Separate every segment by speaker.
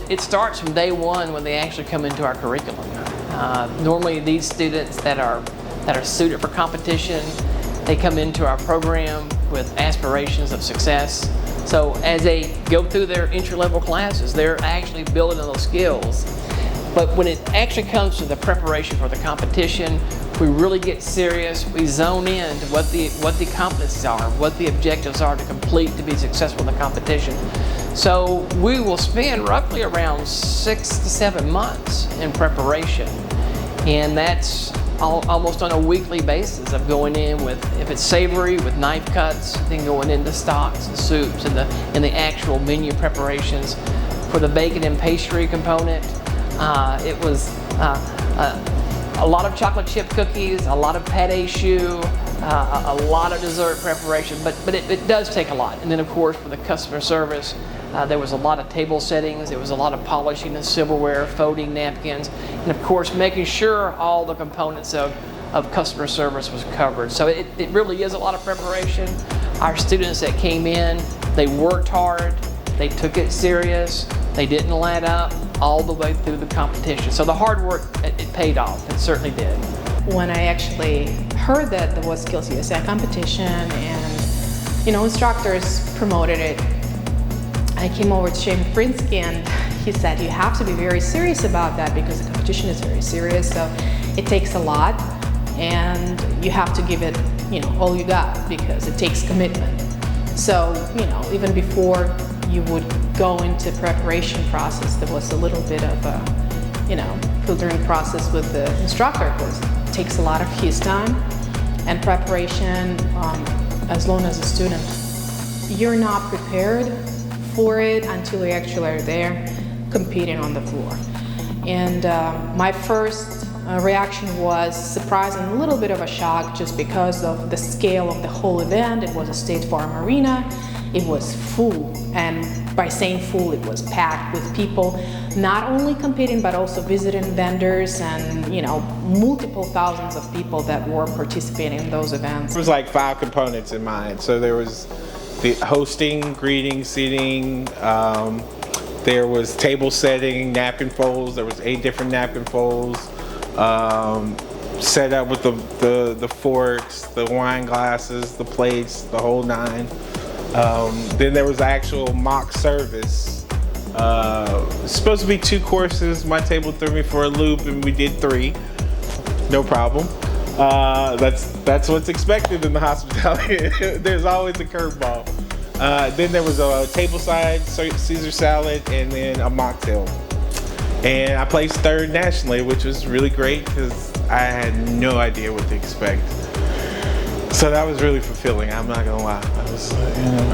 Speaker 1: it starts from day one when they actually come into our curriculum. Normally these students that are suited for competition, they come into our program with aspirations of success. So as they go through their entry-level classes, they're actually building on those skills. But when it actually comes to the preparation for the competition, we really get serious. We zone in to what the competencies are, what the objectives are to complete to be successful in the competition. So we will spend roughly around 6 to 7 months in preparation, and that's almost on a weekly basis of going in with, if it's savory, with knife cuts, then going into stocks and soups and the actual menu preparations. For the bacon and pastry component, it was a lot of chocolate chip cookies, a lot of pâté choux, a lot of dessert preparation, but it does take a lot. And then of course for the customer service, there was a lot of table settings, there was a lot of polishing of silverware, folding napkins, and of course making sure all the components of customer service was covered. So it really is a lot of preparation. Our students that came in, they worked hard, they took it serious, they didn't let up all the way through the competition. So the hard work, it paid off, it certainly did.
Speaker 2: When I actually heard that there was SkillsUSA competition and instructors promoted it, I came over to Shane Frinsky and he said, you have to be very serious about that because the competition is very serious, so it takes a lot and you have to give it all you got because it takes commitment. So even before you would go into preparation process, there was a little bit of a filtering process with the instructor because it takes a lot of his time and preparation. As long as a student, you're not prepared for it until you actually are there competing on the floor. And my first reaction was surprise and a little bit of a shock just because of the scale of the whole event. It was a State Farm Arena. It was full, and by saying full, it was packed with people not only competing but also visiting vendors and multiple thousands of people that were participating in those events.
Speaker 3: There was like 5 components in mind. So there was the hosting, greeting, seating, there was table setting, napkin folds. There was 8 different napkin folds. Set up with the forks, the wine glasses, the plates, the whole 9. Then there was actual mock service. It's supposed to be 2 courses. My table threw me for a loop and we did 3. No problem. That's what's expected in the hospitality. There's always a curveball. Then there was a tableside Caesar salad and then a mocktail. And I placed 3rd nationally, which was really great because I had no idea what to expect. So that was really fulfilling, I'm not gonna lie.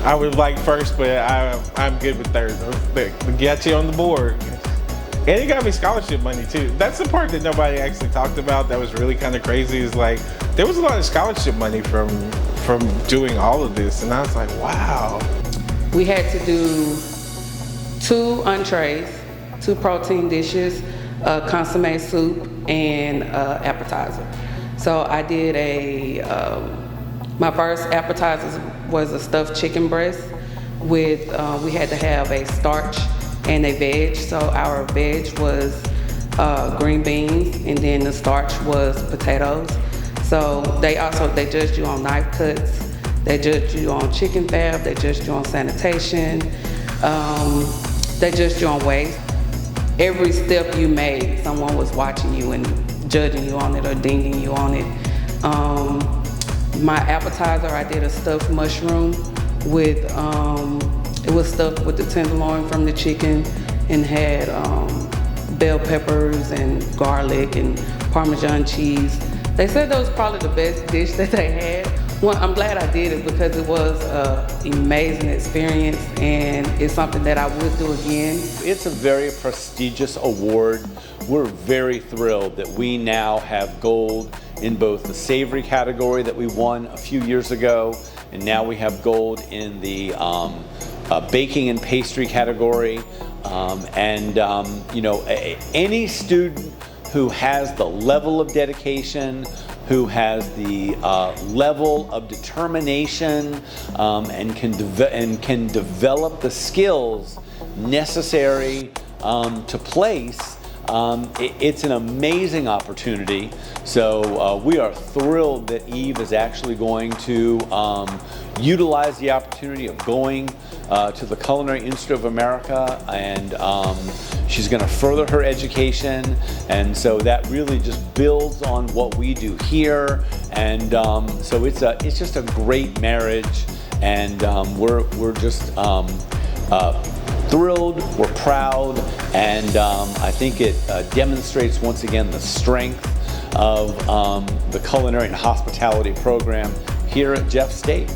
Speaker 3: I would like 1st, but I'm good with 3rd. They get you on the board. And it got me scholarship money too. That's the part that nobody actually talked about that was really kind of crazy, is like, there was a lot of scholarship money from doing all of this, and I was like, wow.
Speaker 4: We had to do 2 entrees, 2 protein dishes, a consomme soup, and appetizer. So I did my first appetizer was a stuffed chicken breast with, we had to have a starch and a veg. So our veg was green beans, and then the starch was potatoes. So they judged you on knife cuts, they judged you on chicken fat, they judged you on sanitation, they judged you on waste. Every step you made, someone was watching you and judging you on it or dinging you on it. My appetizer, I did a stuffed mushroom with, it was stuffed with the tenderloin from the chicken and had bell peppers and garlic and Parmesan cheese. They said that was probably the best dish that they had. Well, I'm glad I did it because it was an amazing experience and it's something that I would do again.
Speaker 5: It's a very prestigious award. We're very thrilled that we now have gold in both the savory category that we won a few years ago, and now we have gold in the baking and pastry category. Any student who has the level of dedication, who has the level of determination, and can develop the skills necessary to place, it's an amazing opportunity. So we are thrilled that Eve is actually going to utilize the opportunity of going to the Culinary Institute of America, and she's going to further her education, and so that really just builds on what we do here, and so it's just a great marriage, and we're just thrilled, we're proud, and I think it demonstrates once again the strength of the culinary and hospitality program here at Jeff State.